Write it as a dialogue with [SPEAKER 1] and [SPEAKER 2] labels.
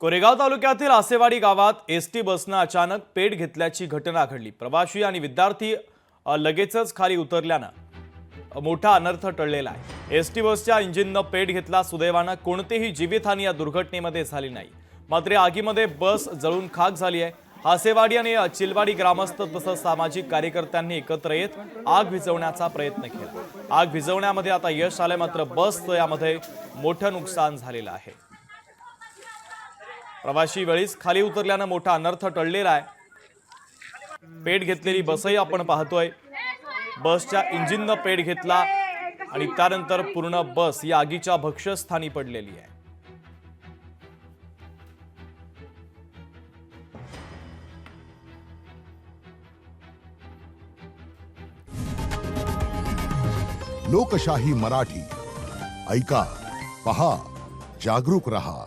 [SPEAKER 1] कोरेगाव तालुक्यातील आसेवाडी गावात एसटी बसनं अचानक पेट घेतल्याची घटना घडली। प्रवासी आणि विद्यार्थी लगेचच खाली उतरल्यानं मोठा अनर्थ टळलेला आहे। एसटी बसच्या इंजिननं पेट घेतला। सुदैवानं कोणतीही जीवितहानी या दुर्घटनेमध्ये झाली नाही, मात्र आगीमध्ये बस जळून खाक झाली आहे। आसेवाडी आणि चिलवाडी ग्रामस्थ तसंच सामाजिक कार्यकर्त्यांनी एकत्र येत आग विझवण्याचा प्रयत्न केला। आग विझवण्यामध्ये आता यश आले, मात्र बसचं यामध्ये मोठं नुकसान झालेलं आहे। प्रवासी वेळीच खाली उतरल्यानं मोठा अनर्थ टळलेला आहे। पेट घेतलेली बसही आपण पाहतोय। बसच्या इंजिननं पेट घेतला आणि त्यानंतर पूर्ण बस या आगीच्या भक्ष्यस्थानी पडलेली आहे।
[SPEAKER 2] लोकशाही मराठी ऐका, पहा, जागरूक रहा।